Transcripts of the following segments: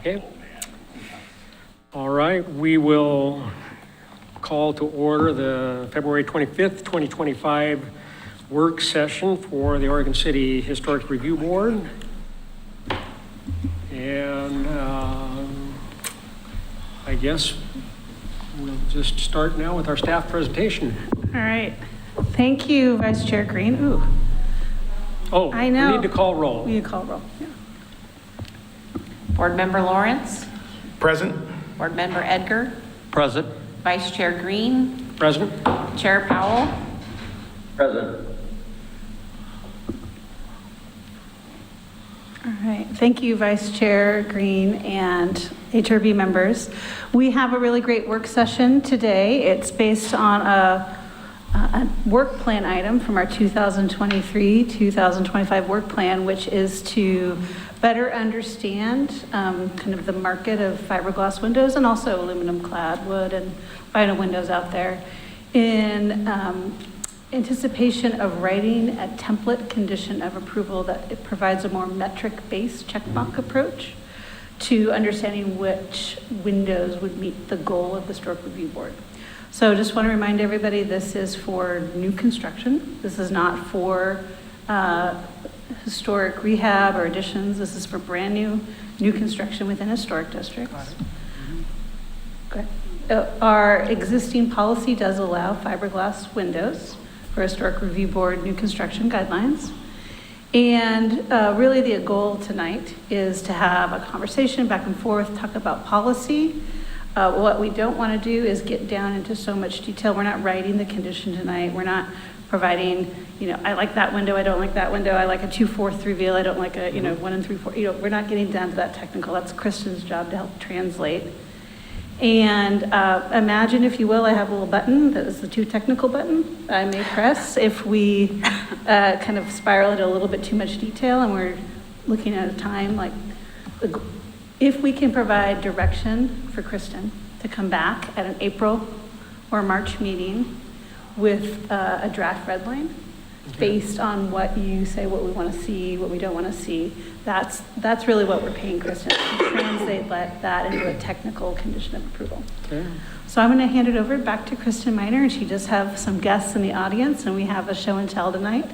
Okay. All right, we will call to order the February 25th, 2025 work session for the Oregon City Historic Review Board. And I guess we'll just start now with our staff presentation. All right. Thank you, Vice Chair Green. Ooh. Oh, I know. we need to call roll. We need to call roll. Yeah. Board Member Lawrence. Present. Board Member Edgar. Present. Vice Chair Green. Present. Chair Powell. Present. All right. Thank you, Vice Chair Green and HRB members. We have a really great work session today. It's based on a work plan item from our 2023-2025 work plan, which is to better understand kind of the market of fiberglass windows and also aluminum clad wood and vinyl windows out there in anticipation of writing a template condition of approval that it provides a more metric-based checkbox approach to understanding which windows would meet the goal of the Historic Review Board. So just want to remind everybody, this is for new construction. This is not for historic rehab or additions. This is for brand new construction within historic districts. Okay. Our existing policy does allow fiberglass windows for Historic Review Board new construction guidelines. And really the goal tonight is to have a conversation back and forth, talk about policy. What we don't want to do is get down into so much detail. We're not writing the condition tonight. We're not providing, I like that window, I don't like that window. I like a 2/4 reveal, I don't like a, 1 3/4. We're not getting down to that technical. That's Kristen's job to help translate. And imagine, if you will, I have a little button that is the too technical button I may press if we kind of spiral into a little bit too much detail and we're looking at a time like, if we can provide direction for Kristen to come back at an April or March meeting with a draft red line based on what you say, what we want to see, what we don't want to see, that's really what we're paying Kristen to translate that into a technical condition of approval. Okay. So I'm going to hand it over back to Kristen Miner, and she does have some guests in the audience, and we have a show and tell tonight.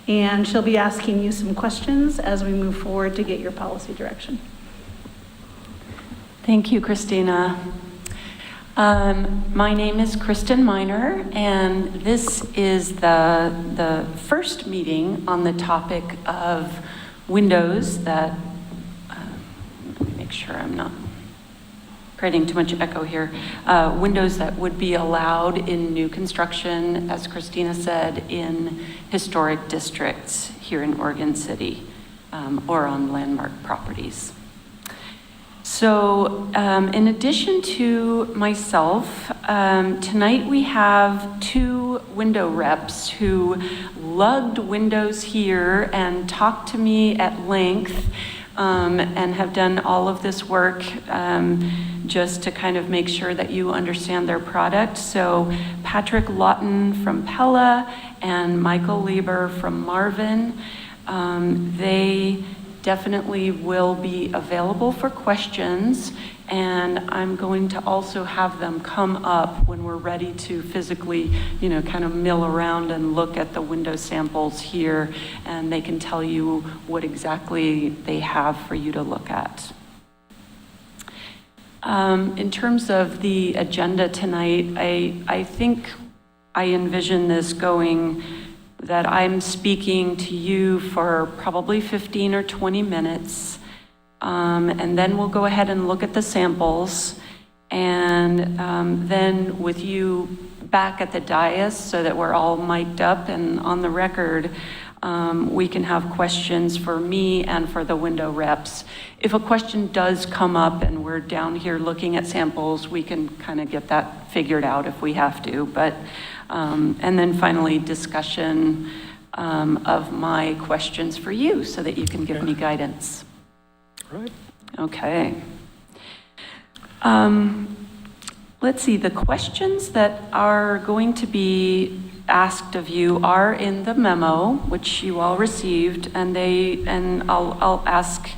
And she'll be asking you some questions as we move forward to get your policy direction. Thank you, Christina. My name is Kristen Miner, and this is the first meeting on the topic of windows that, let me make sure I'm not creating too much echo here, windows that would be allowed in new construction, as Christina said, in historic districts here in Oregon City or on landmark properties. So in addition to myself, tonight we have 2 window reps who lugged windows here and talked to me at length and have done all of this work just to kind of make sure that you understand their product. So Patrick Lawton from Pella and Michael Lieber from Marvin, they definitely will be available for questions, and I'm going to also have them come up when we're ready to physically, kind of mill around and look at the window samples here, and they can tell you what exactly they have for you to look at. In terms of the agenda tonight, I think I envision this going that I'm speaking to you for probably 15 or 20 minutes, and then we'll go ahead and look at the samples, and then with you back at the dais so that we're all mic'd up and on the record, we can have questions for me and for the window reps. If a question does come up and we're down here looking at samples, we can kind of get that figured out if we have to. But and then finally discussion of my questions for you so that you can give me guidance. Right. Okay. Let's see, the questions that are going to be asked of you are in the memo, which you all received, and I'll ask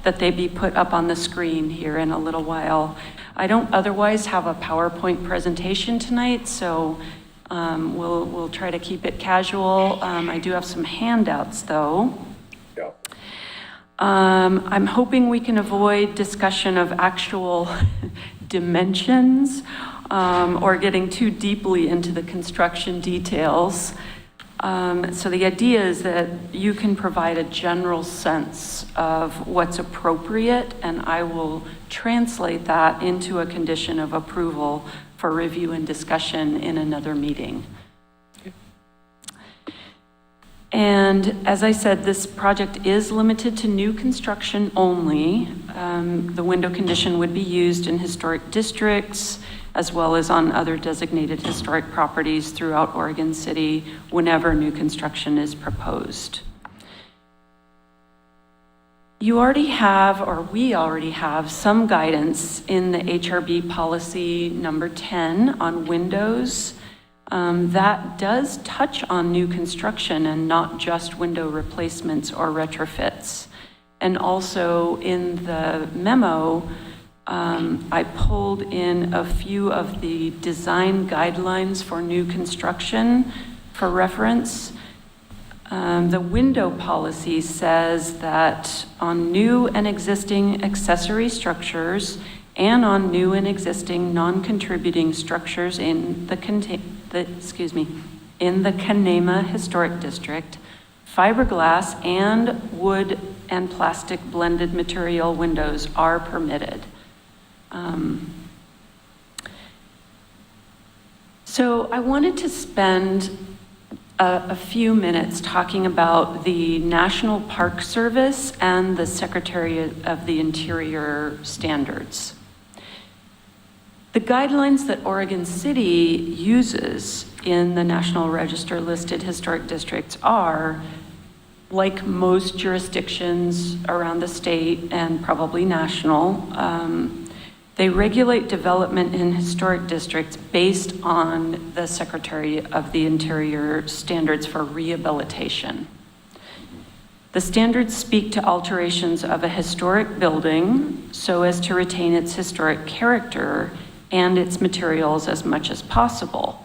that they be put up on the screen here in a little while. I don't otherwise have a PowerPoint presentation tonight, so we'll try to keep it casual. I do have some handouts, though. I'm hoping we can avoid discussion of actual dimensions or getting too deeply into the construction details. So the idea is that you can provide a general sense of what's appropriate, and I will translate that into a condition of approval for review and discussion in another meeting. And as I said, this project is limited to new construction only. The window condition would be used in historic districts as well as on other designated historic properties throughout Oregon City whenever new construction is proposed. You already have, or we already have, some guidance in the HRB policy number 10 on windows. That does touch on new construction and not just window replacements or retrofits. And also in the memo, I pulled in a few of the design guidelines for new construction for reference. The window policy says that on new and existing accessory structures and on new and existing non-contributing structures in the Kanema Historic District, fiberglass and wood and plastic blended material windows are permitted. So I wanted to spend a few minutes talking about the National Park Service and the Secretary of the Interior standards. The guidelines that Oregon City uses in the National Register listed historic districts are, like most jurisdictions around the state and probably national, they regulate development in historic districts based on the Secretary of the Interior standards for rehabilitation. The standards speak to alterations of a historic building so as to retain its historic character and its materials as much as possible.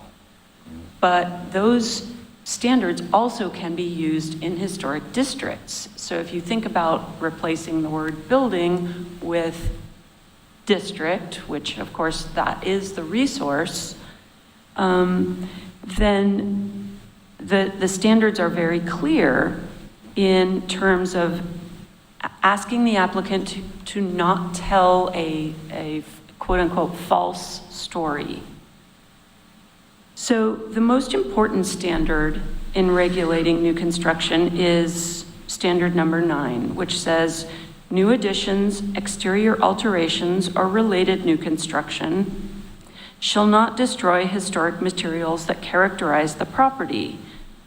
But those standards also can be used in historic districts. So if you think about replacing the word building with district, which of course that is the resource, then the standards are very clear in terms of asking the applicant to not tell a quote unquote false story. So the most important standard in regulating new construction is standard number 9, which says new additions, exterior alterations, or related new construction shall not destroy historic materials that characterize the property.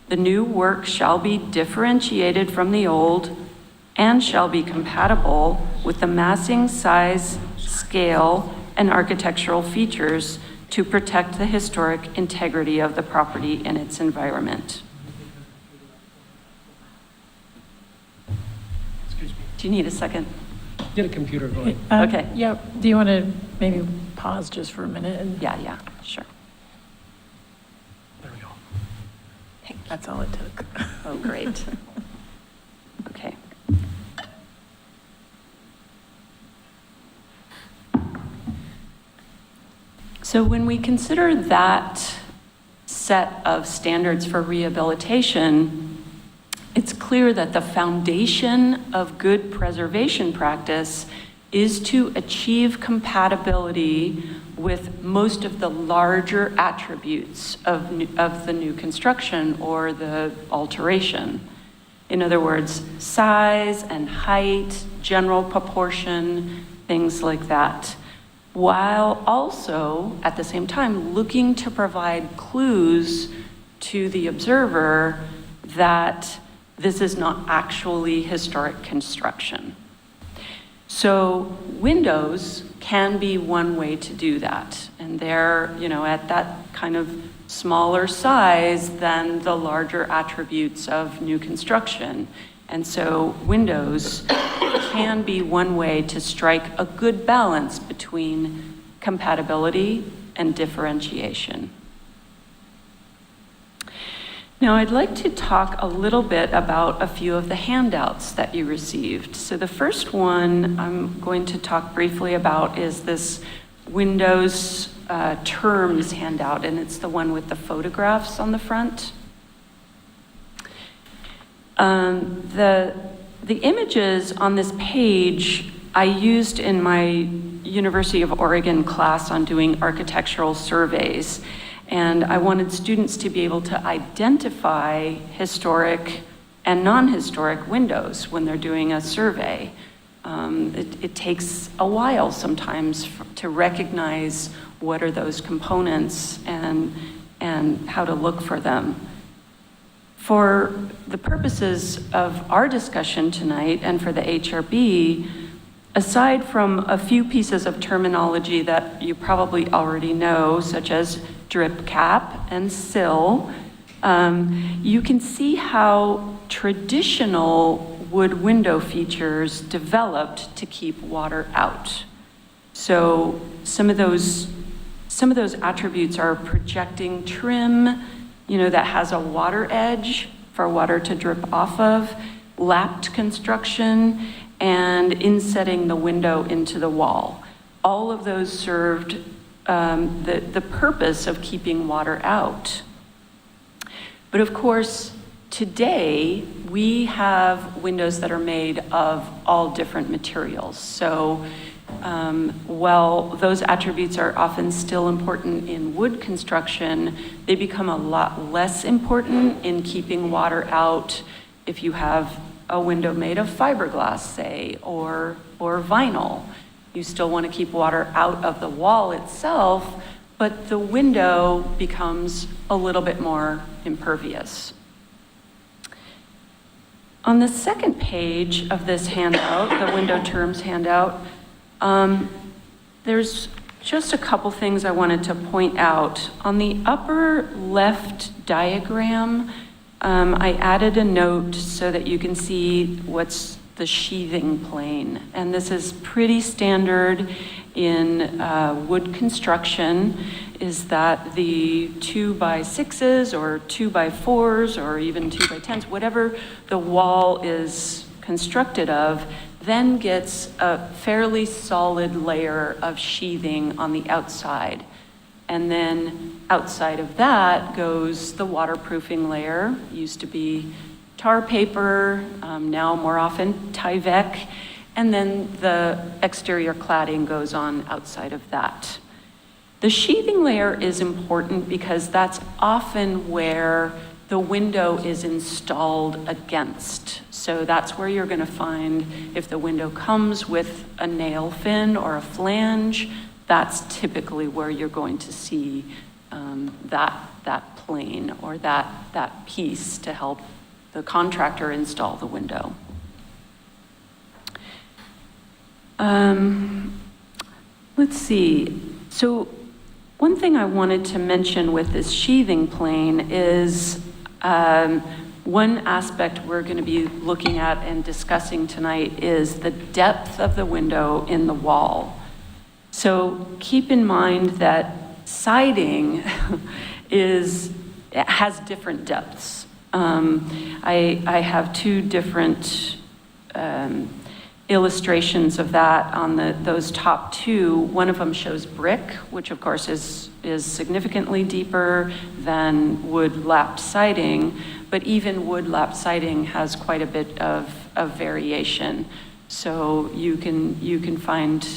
The new work shall be differentiated from the old and shall be compatible with the massing, size, scale, and architectural features to protect the historic integrity of the property and its environment. Excuse me. Do you need a second? Get a computer going. Okay. Yeah, do you want to maybe pause just for a minute? And Yeah, sure. There we go. that's all it took. Oh, great. Okay. So when we consider that set of standards for rehabilitation, it's clear that the foundation of good preservation practice is to achieve compatibility with most of the larger attributes of the new construction or the alteration. In other words, size and height, general proportion, things like that, while also at the same time looking to provide clues to the observer that this is not actually historic construction. So windows can be one way to do that. And they're, at that kind of smaller size than the larger attributes of new construction. And so windows can be one way to strike a good balance between compatibility and differentiation. Now, I'd like to talk a little bit about a few of the handouts that you received. So the first one I'm going to talk briefly about is this Windows terms handout, and it's the one with the photographs on the front. The images on this page I used in my University of Oregon class on doing architectural surveys. And I wanted students to be able to identify historic and non-historic windows when they're doing a survey. It takes a while sometimes to recognize what are those components and how to look for them. For the purposes of our discussion tonight and for the HRB, aside from a few pieces of terminology that you probably already know, such as drip cap and sill, you can see how traditional wood window features developed to keep water out. So some of those attributes are projecting trim, that has a water edge for water to drip off of, lapped construction, and insetting the window into the wall. All of those served the purpose of keeping water out. But of course, today, we have windows that are made of all different materials. So while those attributes are often still important in wood construction, they become a lot less important in keeping water out if you have a window made of fiberglass, say, or vinyl. You still want to keep water out of the wall itself, but the window becomes a little bit more impervious. On the second page of this handout, the window terms handout, there's just a couple things I wanted to point out. On the upper left diagram, I added a note so that you can see what's the sheathing plane. And this is pretty standard in wood construction, is that the 2x6s or 2x4s or even 2x10s, whatever the wall is constructed of, then gets a fairly solid layer of sheathing on the outside. And then outside of that goes the waterproofing layer. Used to be tar paper, now more often Tyvek, and then the exterior cladding goes on outside of that. The sheathing layer is important because that's often where the window is installed against. So that's where you're going to find, if the window comes with a nail fin or a flange, that's typically where you're going to see that plane or that piece to help the contractor install the window. Let's see. So one thing I wanted to mention with this sheathing plane is one aspect we're going to be looking at and discussing tonight is the depth of the window in the wall. So keep in mind that siding has different depths. I have two different illustrations of that on those top two. One of them shows brick, which of course is significantly deeper than wood lapped siding, but even wood lapped siding has quite a bit of variation. So you can find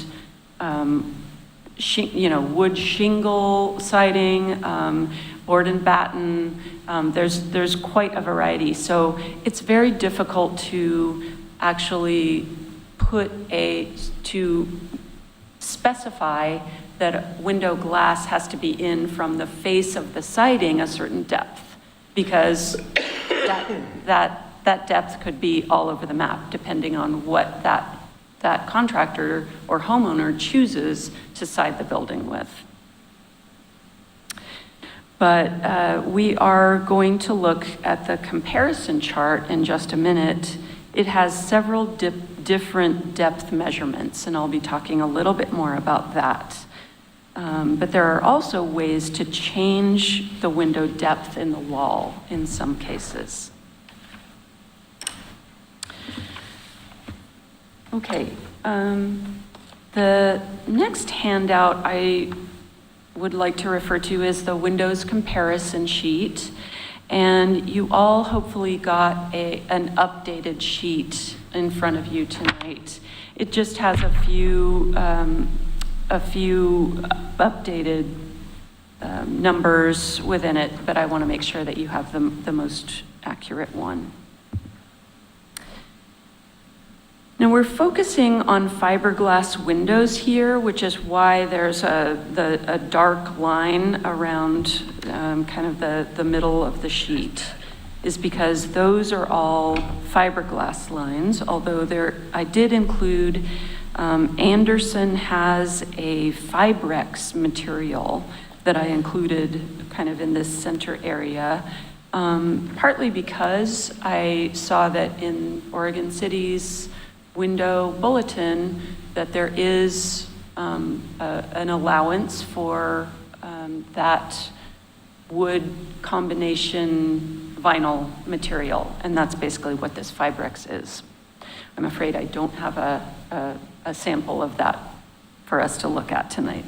wood shingle siding, board and batten. There's quite a variety. So it's very difficult to actually to specify that window glass has to be in from the face of the siding a certain depth, because that depth could be all over the map depending on what that contractor or homeowner chooses to side the building with. But we are going to look at the comparison chart in just a minute, It has several different depth measurements, and I'll be talking a little bit more about that. But there are also ways to change the window depth in the wall in some cases. Okay, the next handout I would like to refer to is the Windows comparison sheet. And you all hopefully got an updated sheet in front of you tonight. It just has a few updated numbers within it, but I want to make sure that you have the most accurate one. Now we're focusing on fiberglass windows here, which is why there's a dark line around kind of the middle of the sheet, is because those are all fiberglass lines, although I did include, Anderson has a Fibrex material that I included kind of in this center area, partly because I saw that in Oregon City's window bulletin that there is an allowance for that wood combination vinyl material, and that's basically what this Fibrex is. I'm afraid I don't have a sample of that for us to look at tonight.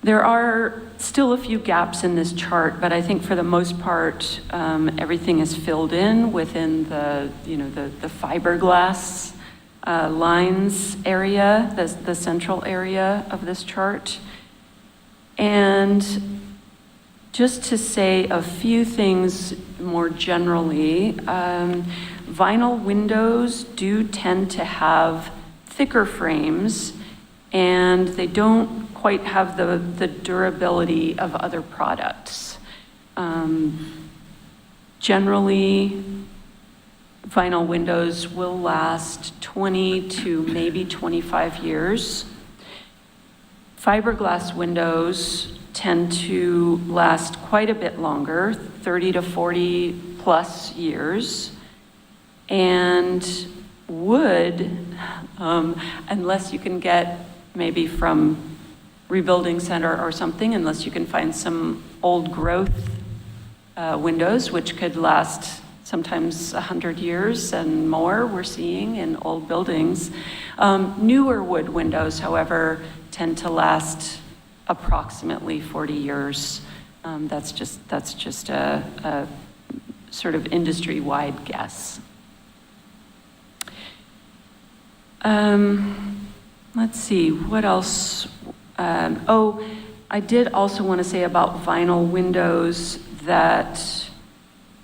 There are still a few gaps in this chart, but I think for the most part, everything is filled in within the fiberglass lines area, the central area of this chart. And just to say a few things more generally, vinyl windows do tend to have thicker frames, and they don't quite have the durability of other products. Generally, vinyl windows will last 20 to maybe 25 years. Fiberglass windows tend to last quite a bit longer, 30 to 40 plus years. And wood, unless you can get maybe from Rebuilding Center or something, unless you can find some old growth windows, which could last sometimes 100 years and more, we're seeing in old buildings. Newer wood windows, however, tend to last approximately 40 years. That's just a sort of industry-wide guess. Let's see, what else? I did also want to say about vinyl windows that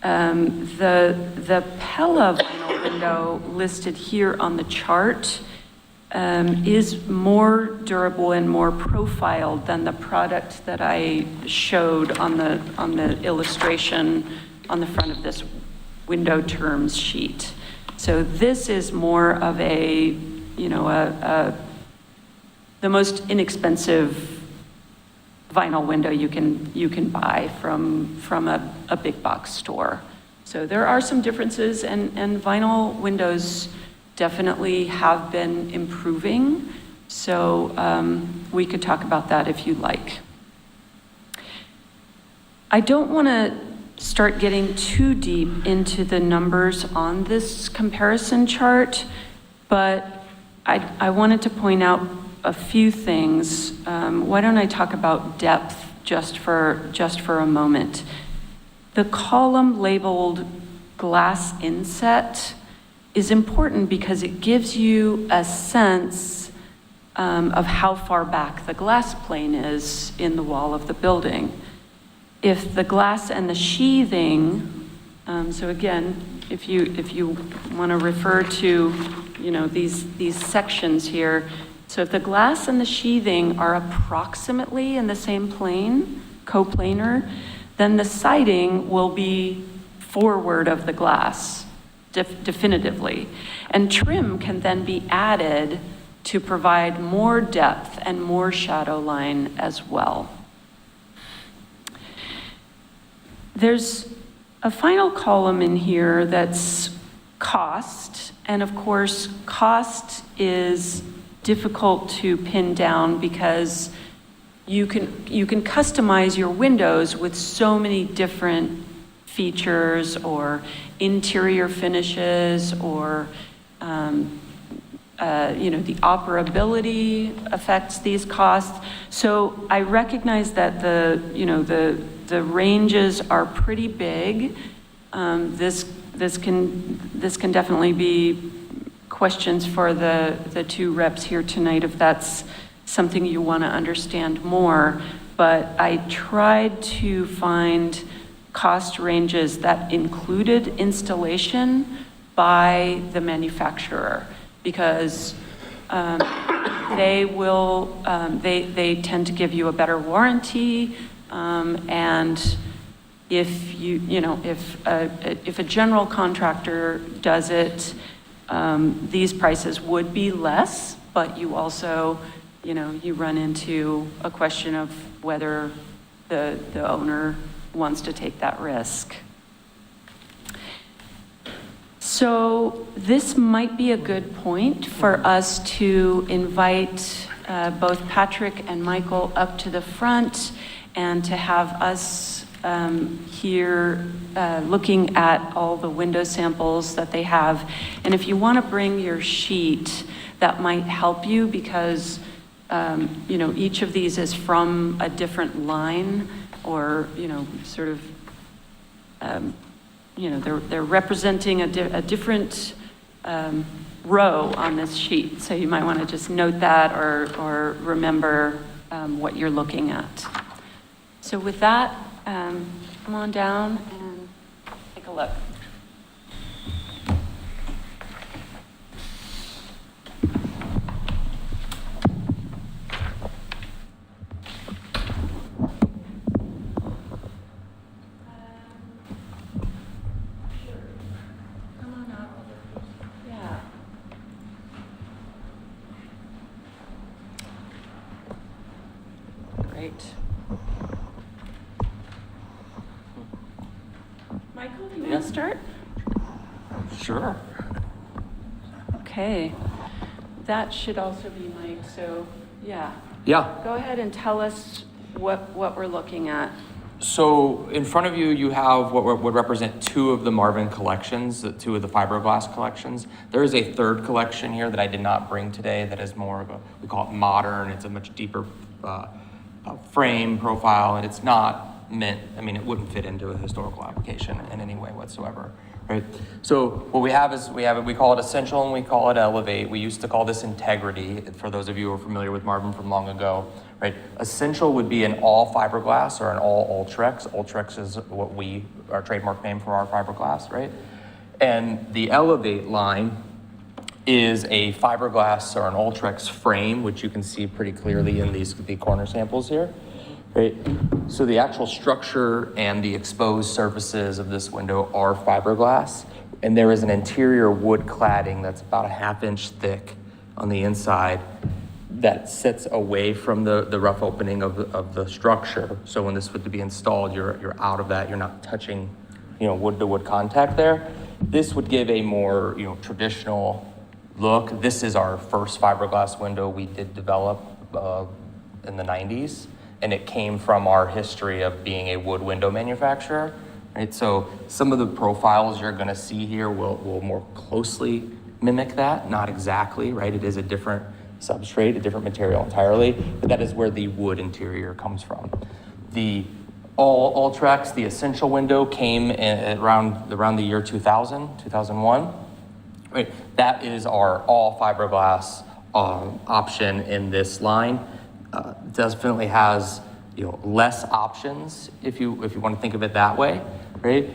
the Pella vinyl window listed here on the chart is more durable and more profiled than the product that I showed on the illustration on the front of this window terms sheet. So this is more of the most inexpensive vinyl window you can buy from a big box store. So there are some differences, and vinyl windows definitely have been improving. So we could talk about that if you'd like. I don't want to start getting too deep into the numbers on this comparison chart, but I wanted to point out a few things. Why don't I talk about depth just for a moment? The column labeled glass inset is important because it gives you a sense of how far back the glass plane is in the wall of the building. If the glass and the sheathing, so again, if you want to refer to these sections here, so if the glass and the sheathing are approximately in the same plane, coplanar, then the siding will be forward of the glass, definitively. And trim can then be added to provide more depth and more shadow line as well. There's a final column in here that's cost. And of course, cost is difficult to pin down because you can customize your windows with so many different features or interior finishes or the operability affects these costs. So I recognize that the ranges are pretty big. This can definitely be questions for the two reps here tonight if that's something you want to understand more. But I tried to find cost ranges that included installation by the manufacturer, because they tend to give you a better warranty, and if a general contractor does it, these prices would be less, but you also, you run into a question of whether the owner wants to take that risk. So this might be a good point for us to invite both Patrick and Michael up to the front and to have us here looking at all the window samples that they have. And if you want to bring your sheet, that might help you because each of these is from a different line or, sort of, they're representing a different row on this sheet. So you might want to just note that or remember what you're looking at. So with that, come on down and take a look. Come on up. Yeah. Great. Michael, do you want to start? Sure. Okay. That should also be Mike, so yeah. Yeah, Go ahead and tell us what we're looking at. so in front of you, you have what would represent two of the Marvin collections, two of the fiberglass collections. There is a third collection here that I did not bring today that is more of we call it modern. It's a much deeper frame profile, and it's not meant, it wouldn't fit into a historical application in any way whatsoever, right? So what we have is, we call it Essential and we call it Elevate. We used to call this Integrity, for those of you who are familiar with Marvin from long ago, right? Essential would be an all fiberglass or an all Ultrex. Ultrex is what our trademark name for our fiberglass, right? And the Elevate line is a fiberglass or an Ultrex frame, which you can see pretty clearly in the corner samples here, right? So the actual structure and the exposed surfaces of this window are fiberglass, and there is an interior wood cladding that's about a 1/2 inch thick on the inside that sits away from the rough opening of the structure. So when this would be installed, you're out of that, you're not touching, wood to wood contact there. This would give a more, traditional look. This is our first fiberglass window we did develop in the 90s, and it came from our history of being a wood window manufacturer, right? So some of the profiles you're gonna see here will more closely mimic that, not exactly, right? It is a different substrate, a different material entirely, but that is where the wood interior comes from. The all Ultrex, the Essential window came in around the year 2001. Right, that is our all fiberglass option in this line. Definitely has less options if you want to think of it that way, right?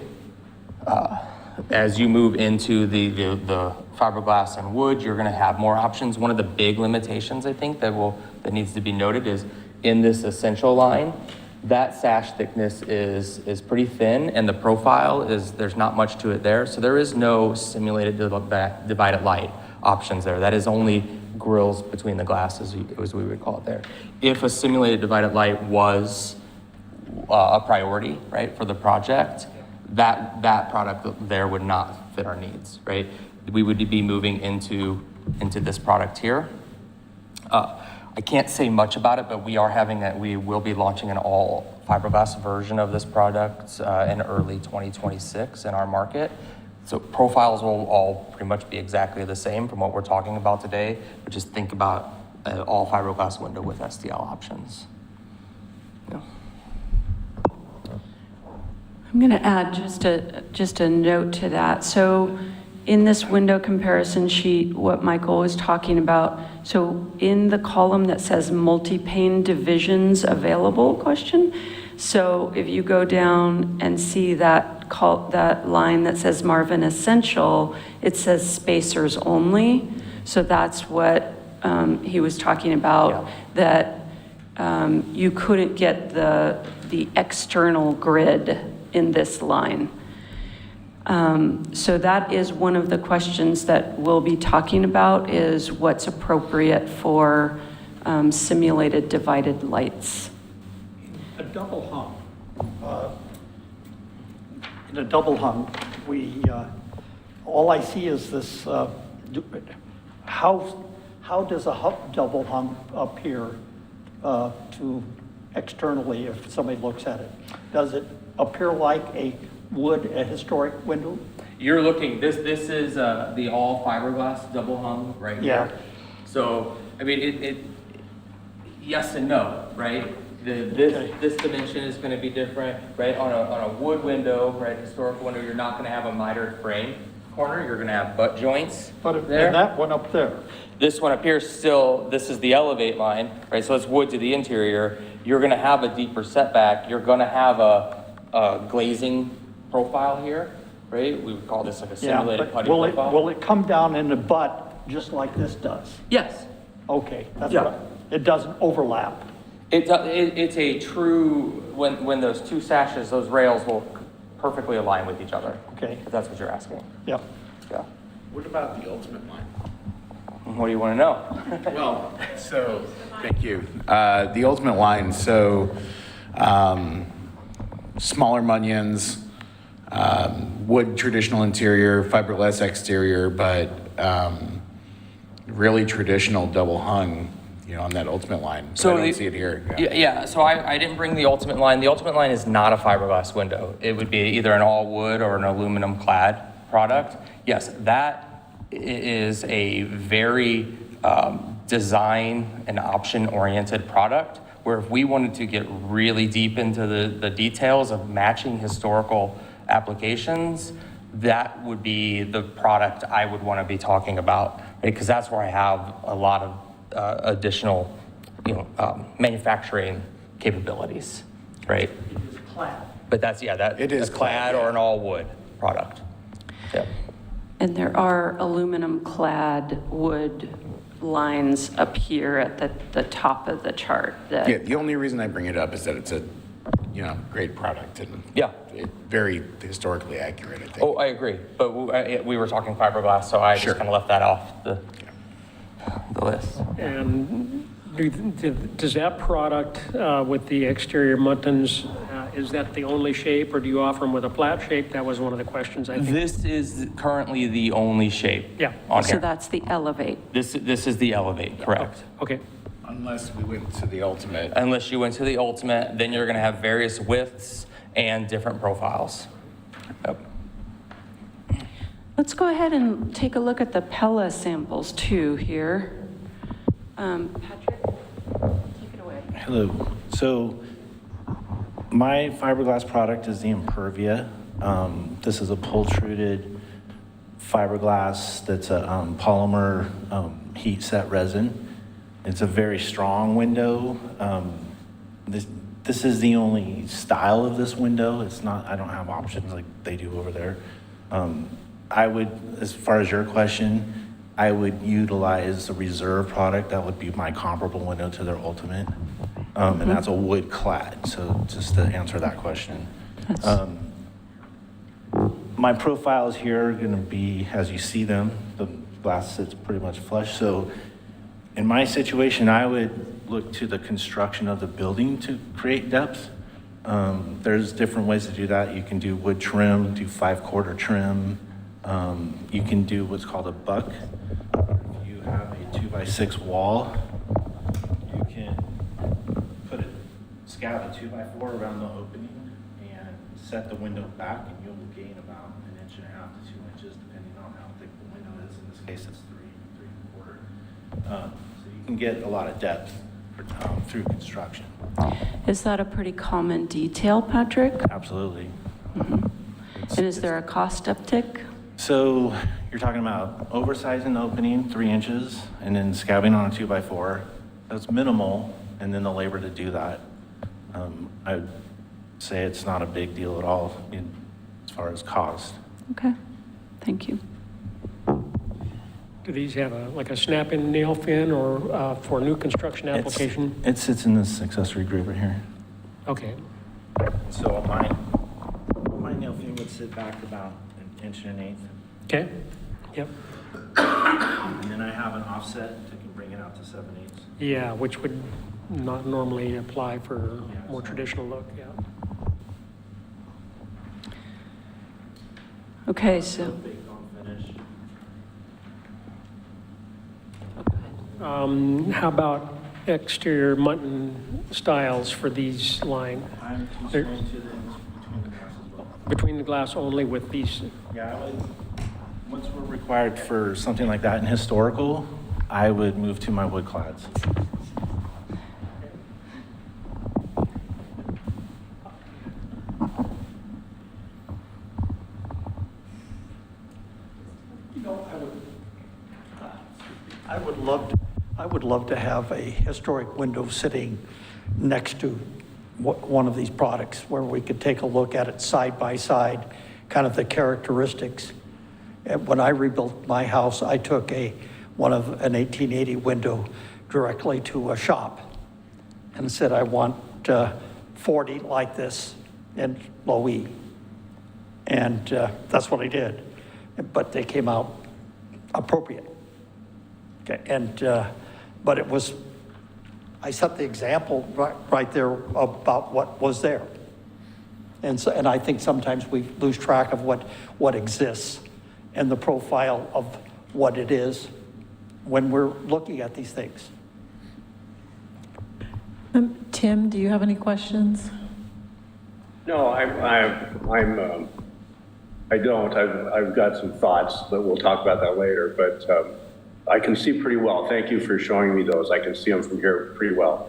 As you move into the fiberglass and wood, you're going to have more options. One of the big limitations I think that needs to be noted is in this Essential line, that sash thickness is pretty thin, and the profile there's not much to it there. So there is no simulated divided light options there. That is only grills between the glasses, as we would call it there. If a simulated divided light was a priority, right, for the project, that product there would not fit our needs, right? We would be moving into this product here. I can't say much about it, but we will be launching an all fiberglass version of this product in early 2026 in our market. So profiles will all pretty much be exactly the same from what we're talking about today, but just think about an all fiberglass window with STL options. Yeah. I'm going to add just a note to that. So in this window comparison sheet, what Michael was talking about, so in the column that says multi-pane divisions available question, so if you go down and see that line that says Marvin Essential, it says spacers only. So that's what he was talking about, that you couldn't get the external grid in this line. So that is one of the questions that we'll be talking about, is what's appropriate for simulated divided lights. A double hung. In a double hung, all I see is this, how does a double hung appear to externally if somebody looks at it? Does it appear like a historic window? You're looking, this is the all fiberglass double hung right Yeah. here. So, I mean, it yes and no, right? This dimension is gonna be different, right? On a wood window, right, historical window, you're not gonna have a mitered frame corner, you're gonna have butt joints But there. and that one up there, This one up here still, this is the elevate line, right? So it's wood to the interior. You're gonna have a deeper setback. You're gonna have a glazing profile here, right? We would call this like a yeah, simulated but putty will profile. it come down in the butt just like this does? Yes. Okay, that's Yeah. what, it doesn't overlap. It's a true, when those two sashes, those rails will perfectly align with each other. Okay. If that's what you're asking. Yep. Yeah. What about the ultimate line? What do you want to know? Well, so, thank you. The ultimate line, so smaller mullions, wood traditional interior, fiberglass exterior, but really traditional double hung, on that ultimate line. But I don't see it here. Yeah, so I didn't bring the ultimate line. The ultimate line is not a fiberglass window. It would be either an all wood or an aluminum clad product. Yes, that is a very design and option oriented product, where if we wanted to get really deep into the details of matching historical applications, that would be the product I would want to be talking about, right? Because that's where I have a lot of additional, manufacturing capabilities, right? It's clad. But that's, It is a clad clad, or an all wood product. Yep. And there are aluminum clad wood lines up here at the top of the chart that. Yeah, the only reason I bring it up is that it's a, great product and Yeah. very historically accurate, I think. Oh, I agree, but we were talking fiberglass, so I Sure. just kind of left that off the list. And does that product with the exterior muntins, is that the only shape, or do you offer them with a flat shape? That was one of the questions, I think. This is currently the only shape Yeah. on So here. that's the elevate. This is the elevate, correct? Okay. Unless we went to the ultimate. Unless you went to the ultimate, then you're gonna have various widths and different profiles. Yep. Let's go ahead and take a look at the Pella samples too here. Patrick, take it away. Hello. So my fiberglass product is the Impervia. This is a pultruded fiberglass that's a polymer heat set resin. It's a very strong window. This is the only style of this window. It's not, I don't have options like they do over there. I would, as far as your question, I would utilize the Reserve product. That would be my comparable window to their Ultimate. And that's a wood clad. So just to answer that question. My profiles here are going to be, as you see them, the glass sits pretty much flush. So in my situation, I would look to the construction of the building to create depth. There's different ways to do that. You can do wood trim, do 5/4 trim. You can do what's called a buck. If you have a 2x6 wall, you can scab a 2x4 around the opening and set the window back, and you'll gain about 1.5 to 2 inches, depending on how thick the window is. In this case, it's 3.25. So you can get a lot of depth through construction. Is that a pretty common detail, Patrick? Absolutely. And is there a cost uptick? So you're talking about oversizing the opening 3 inches and then scabbing on a 2x4. That's minimal, and then the labor to do that. I'd say it's not a big deal at all as far as cost. Okay, thank you. Do these have like a snap-in nail fin or for new construction application? It sits in this accessory group right here. Okay, So my nail fin would sit back about 1.1 inches. okay, yep. And then I have an offset that can bring it out to 7/8. Yeah, which would not normally apply for more traditional look, yeah. Okay, so, Baked on finish. How about exterior mutton styles for these line? I'm too There- small to the between the glass as well. Between the glass only with these, Yeah, once we're required for something like that in historical, I would move to my wood clads. You know, I would love to have a historic window sitting next to one of these products where we could take a look at it side by side, kind of the characteristics. And when I rebuilt my house, I took an 1880 window directly to a shop and said, I want 40 like this in low E. And that's what I did. But they came out appropriate. Okay, but it was, I set the example right there about what was there. And I think sometimes we lose track of what exists and the profile of what it is when we're looking at these things. Tim, do you have any questions? No, I don't. I've got some thoughts, but we'll talk about that later. But I can see pretty well. Thank you for showing me those. I can see them from here pretty well.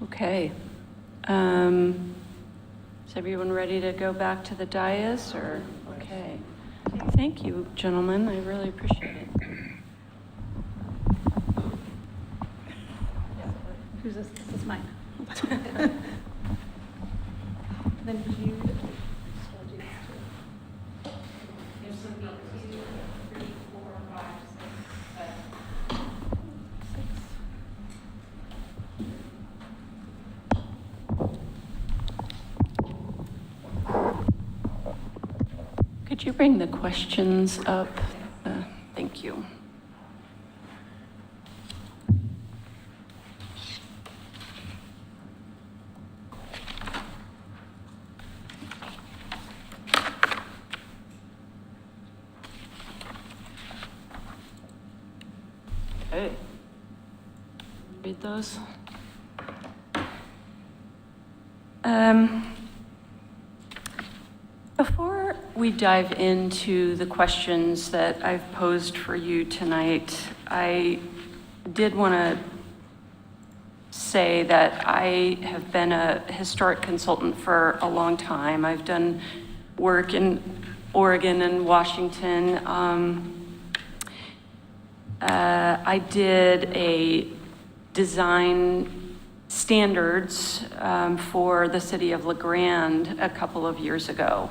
okay. Is everyone ready to go back to the dais, or, okay? Thank you, gentlemen, I really appreciate it. Who's this? This is mine. Then Jude. Could you bring the questions up? Thank you. Okay. Read those. Before we dive into the questions that I've posed for you tonight, I did want to say that I have been a historic consultant for a long time. I've done work in Oregon and Washington. I did a design standards for the city of LeGrand a couple of years ago.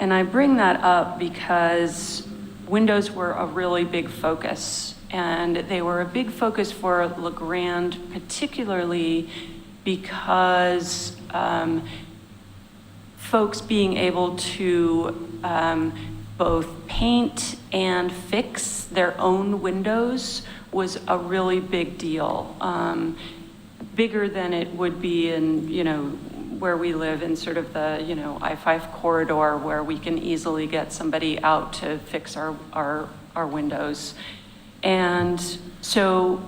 And I bring that up because windows were a really big focus, and they were a big focus for LeGrand, particularly because folks being able to both paint and fix their own windows was a really big deal. Bigger than it would be in, where we live in sort of the, I-5 corridor where we can easily get somebody out to fix our windows. And so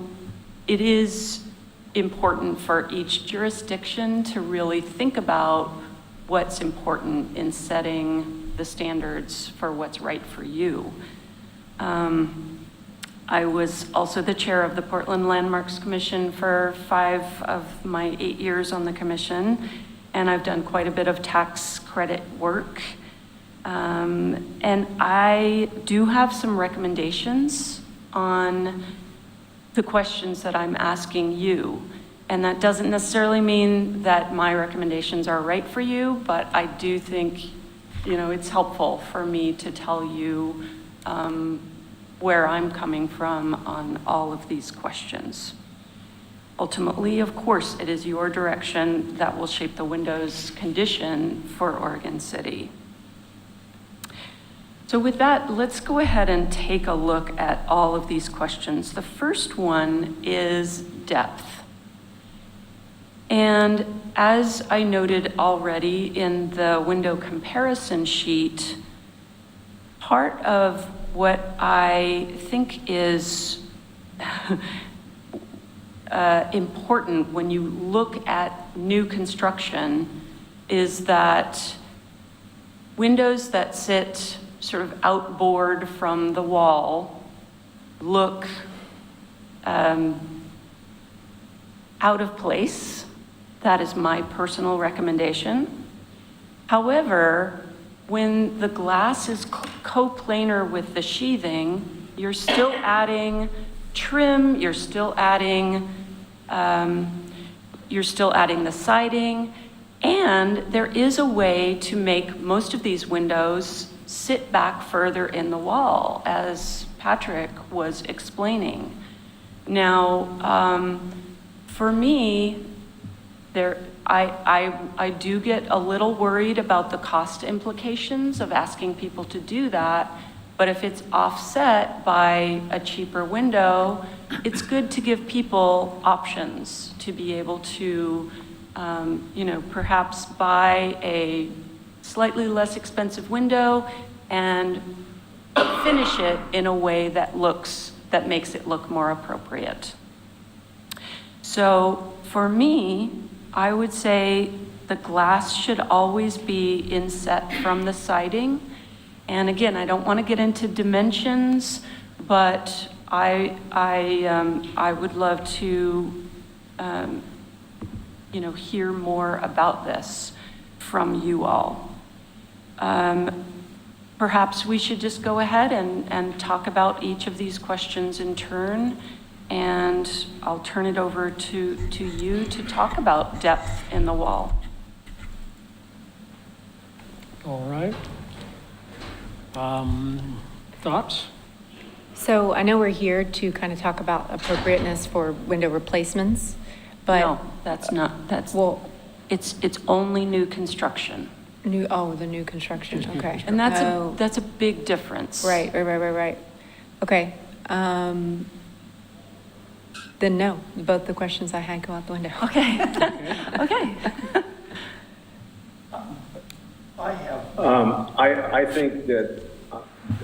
it is important for each jurisdiction to really think about what's important in setting the standards for what's right for you. I was also the chair of the Portland Landmarks Commission for 5 of my 8 years on the commission, and I've done quite a bit of tax credit work. And I do have some recommendations on the questions that I'm asking you. And that doesn't necessarily mean that my recommendations are right for you, but I do think, it's helpful for me to tell you where I'm coming from on all of these questions. Ultimately, of course, it is your direction that will shape the window's condition for Oregon City. So with that, let's go ahead and take a look at all of these questions. The first one is depth. And as I noted already in the window comparison sheet, part of what I think is important when you look at new construction is that windows that sit sort of outboard from the wall look out of place. That is my personal recommendation. However, when the glass is coplanar with the sheathing, you're still adding trim, you're still adding the siding, and there is a way to make most of these windows sit back further in the wall, as Patrick was explaining. Now, for me, I do get a little worried about the cost implications of asking people to do that, but if it's offset by a cheaper window, it's good to give people options to be able to, perhaps buy a slightly less expensive window and finish it in a way that makes it look more appropriate. So for me, I would say the glass should always be inset from the siding. And again, I don't want to get into dimensions, but I would love to, hear more about this from you all. Perhaps we should just go ahead and talk about each of these questions in turn, and I'll turn it over to you to talk about depth in the wall. All right. Thoughts? So I know we're here to kind of talk about appropriateness for window replacements, but No, well, it's only new construction. the new construction, okay. And that's a big difference. Right. Okay. Then no, both the questions I had go out the window. Okay. Okay. I think that,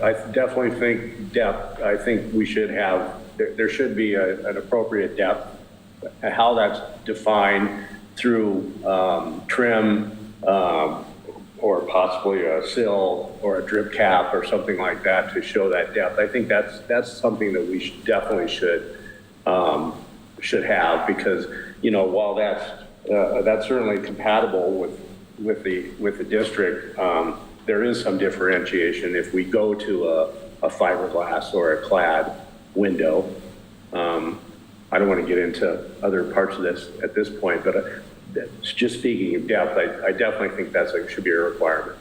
I definitely think depth, I think we should have, there should be an appropriate depth. How that's defined through trim, or possibly a sill or a drip cap or something like that to show that depth. I think that's something that we definitely should have, because, while that's certainly compatible with the district, there is some differentiation if we go to a fiberglass or a clad window. I don't want to get into other parts of this at this point, but just speaking of depth, I definitely think should be a requirement.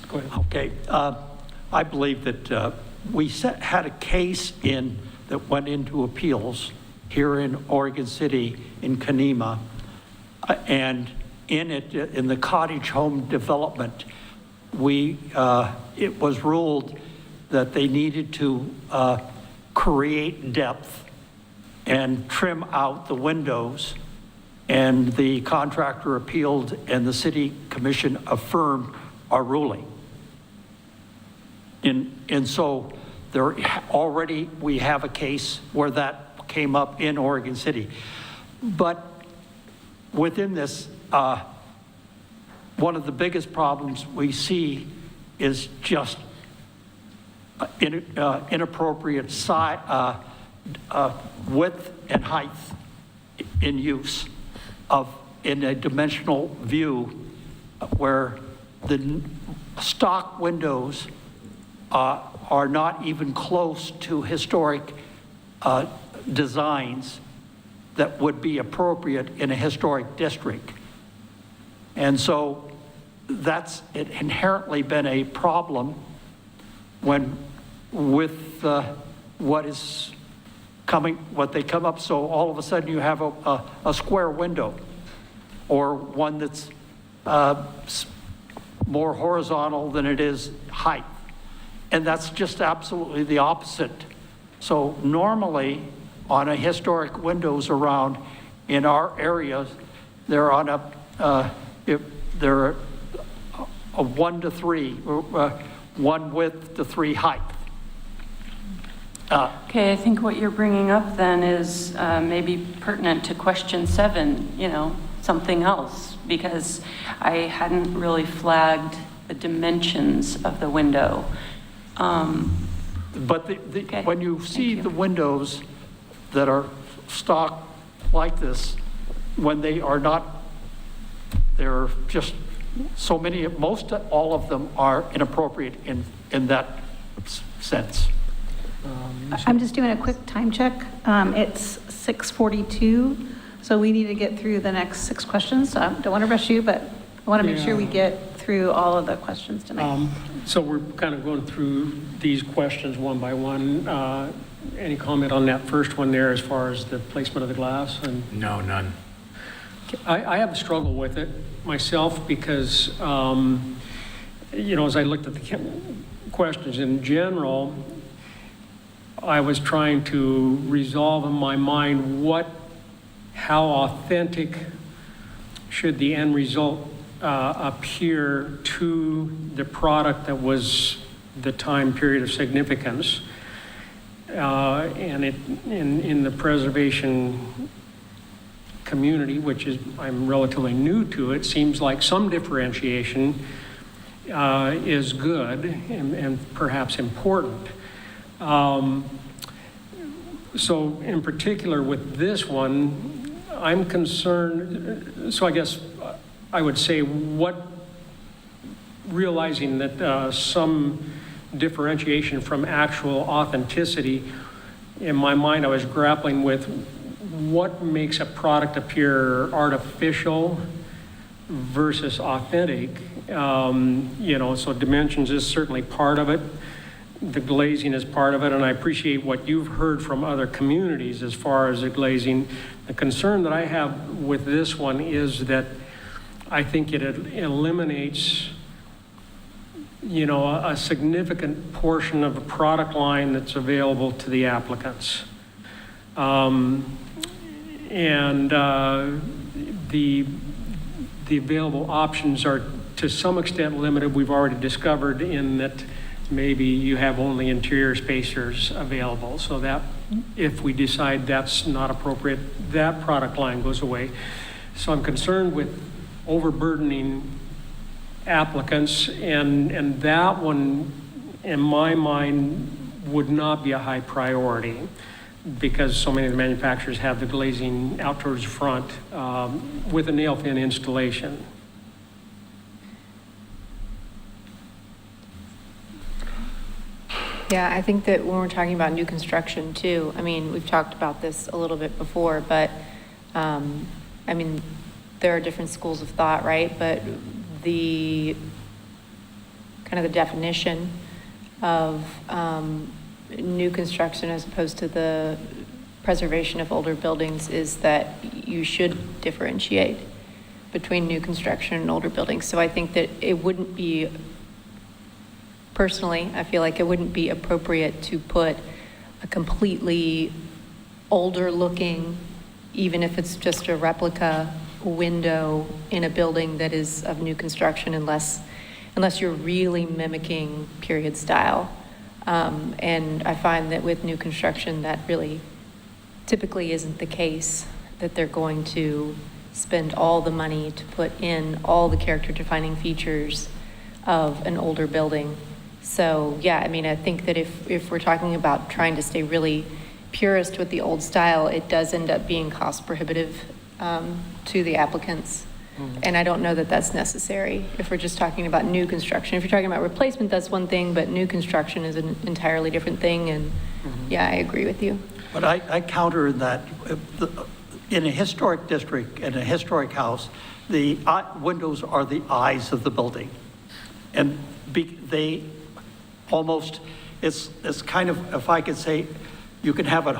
Go ahead. Okay, I believe that we had a case that went into appeals here in Oregon City in Kanema, and in it, in the cottage home development, it was ruled that they needed to create depth and trim out the windows, and the contractor appealed and the city commission affirmed our ruling. And so we have a case where that came up in Oregon City. But within this, one of the biggest problems we see is just inappropriate width and height in use in a dimensional view where the stock windows are not even close to historic designs that would be appropriate in a historic district. And so that's inherently been a problem with what they come up. So all of a sudden you have a square window, or one that's more horizontal than it is height. And that's just absolutely the opposite. So normally on a historic windows around in our areas, they're on they're a 1 to 3, 1 width to 3 height. Okay, I think what you're bringing up then is maybe pertinent to question 7, something else, because I hadn't really flagged the dimensions of the window. But Okay. when you see the windows that are stock like this, when they are not, they're just so many, all of them are inappropriate in that sense. I'm just doing a quick time check. It's 6:42, so we need to get through the next 6 questions. So I don't want to rush you, but I want to make sure we get through all of the questions tonight. So we're kind of going through these questions one by one. Any comment on that first one there as far as the placement of the glass? No, none. I have a struggle with it myself because, as I looked at the questions in general, I was trying to resolve in my mind how authentic should the end result appear to the product that was the time period of significance. And in the preservation community, which is, I'm relatively new to it, seems like some differentiation is good and perhaps important. So in particular with this one, I'm concerned, so I guess I would say realizing that some differentiation from actual authenticity, in my mind I was grappling with what makes a product appear artificial versus authentic. So dimensions is certainly part of it. The glazing is part of it, and I appreciate what you've heard from other communities as far as the glazing. The concern that I have with this one is that I think it eliminates, a significant portion of a product line that's available to the applicants. The available options are to some extent limited. We've already discovered in that maybe you have only interior spacers available. So that if we decide that's not appropriate, that product line goes away. So I'm concerned with overburdening applicants, and that one, in my mind, would not be a high priority because so many of the manufacturers have the glazing out towards the front with a nail fin installation. Yeah, I think that when we're talking about new construction too, we've talked about this a little bit before, but there are different schools of thought, right? But the kind of the definition of new construction as opposed to the preservation of older buildings is that you should differentiate. between new construction and older buildings. So I think that it wouldn't be, personally, I feel like it wouldn't be appropriate to put a completely older looking, even if it's just a replica window in a building that is of new construction, unless you're really mimicking period style. And I find that with new construction, that really typically isn't the case, that they're going to spend all the money to put in all the character defining features of an older building. So yeah, I mean, I think that if we're talking about trying to stay really purist with the old style, it does end up being cost prohibitive to the applicants. And I don't know that that's necessary if we're just talking about new construction. If you're talking about replacement, that's one thing, but new construction is an entirely different thing. And yeah, I agree with you. But I counter in that in a historic district, in a historic house, the windows are the eyes of the building. And they almost, it's kind of, if I could say, you can have an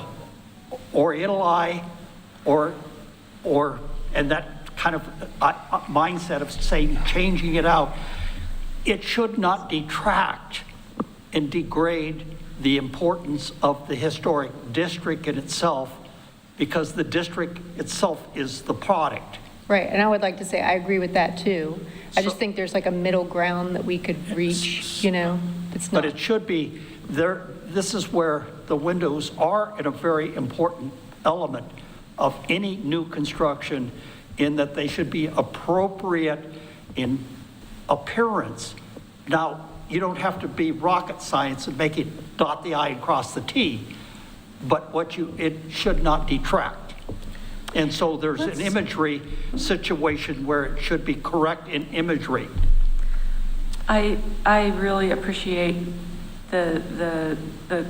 oriental eye and that kind of mindset of saying, changing it out, it should not detract and degrade the importance of the historic district in itself, because the district itself is the product. Right, and I would like to say I agree with that too. I just think there's like a middle ground that we could reach, you know, it's not. But it should be there. This is where the windows are a very important element of any new construction, in that they should be appropriate in appearance. Now, you don't have to be rocket science and make it dot the I and cross the T, but it should not detract. And so there's an imagery situation where it should be correct in imagery. I really appreciate the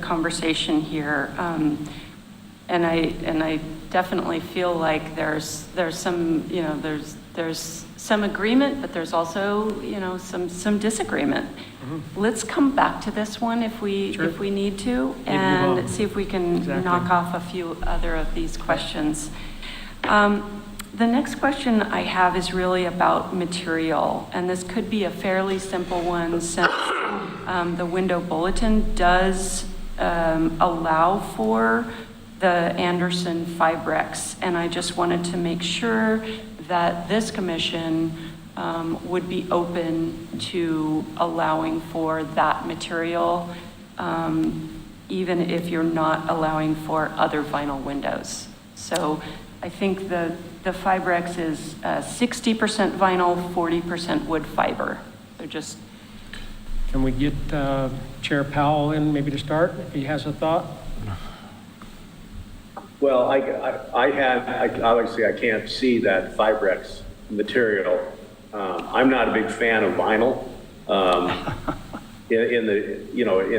conversation here, and I definitely feel like there's some, you know, there's some agreement, but there's also, you know, some disagreement. Let's come back to this one if we need to, and see if we can knock off a few other of these questions. The next question I have is really about material, and this could be a fairly simple one, since the window bulletin does allow for the Anderson Fibrex, and I just wanted to make sure that this commission would be open to allowing for that material, even if you're not allowing for other vinyl windows. So I think the Fibrex is 60% vinyl, 40% wood fiber. So just. Can we get Chair Powell in maybe to start, if he has a thought? Well, obviously I can't see that Fibrex material. I'm not a big fan of vinyl in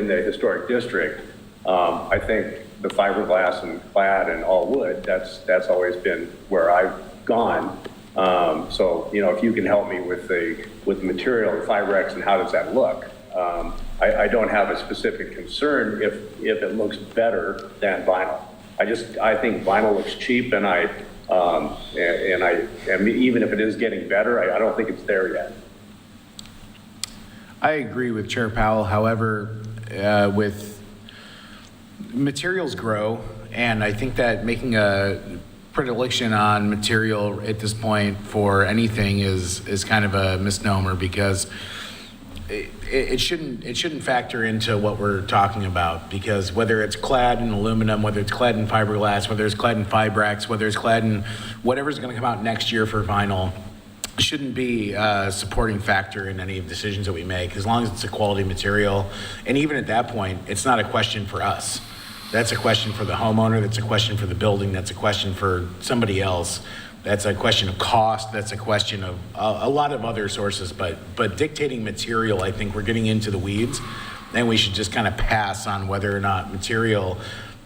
the historic district. I think the fiberglass and clad and all wood, that's always been where I've gone. So, you know, if you can help me with the material, the Fibrex, and how does that look? I don't have a specific concern if it looks better than vinyl. I think vinyl looks cheap, and even if it is getting better, I don't think it's there yet. I agree with Chair Powell. However, with materials grow, and I think that making a predilection on material at this point for anything is kind of a misnomer, because it shouldn't factor into what we're talking about, because whether it's clad in aluminum, whether it's clad in fiberglass, whether it's clad in Fibrex, whether it's clad in whatever's going to come out next year for vinyl, shouldn't be a supporting factor in any of the decisions that we make, as long as it's a quality material. And even at that point, it's not a question for us. That's a question for the homeowner, that's a question for the building, that's a question for somebody else. That's a question of cost, that's a question of a lot of other sources, but dictating material, I think we're getting into the weeds, and we should just kind of pass on whether or not material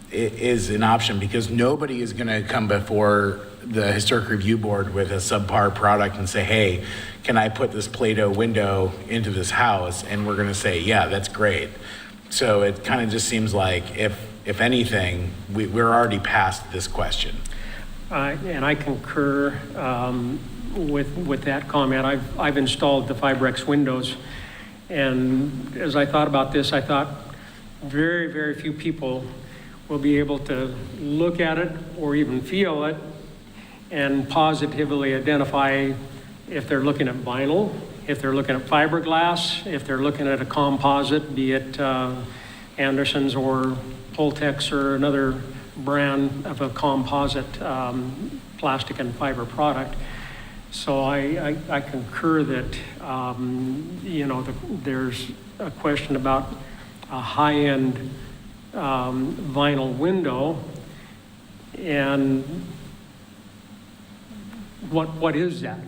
is an option, because nobody is going to come before the Historic Review Board with a subpar product and say, hey, can I put this Play-Doh window into this house? And we're going to say, yeah, that's great. So it kind of just seems like if anything, we're already past this question. And I concur. with that comment. I've installed the Fibrex windows, and as I thought about this, I thought very, very few people will be able to look at it or even feel it and positively identify if they're looking at vinyl, if they're looking at fiberglass, if they're looking at a composite, be it Anderson's or Pultex or another brand of a composite plastic and fiber product. So I concur that, there's a question about a high-end vinyl window, and what is that?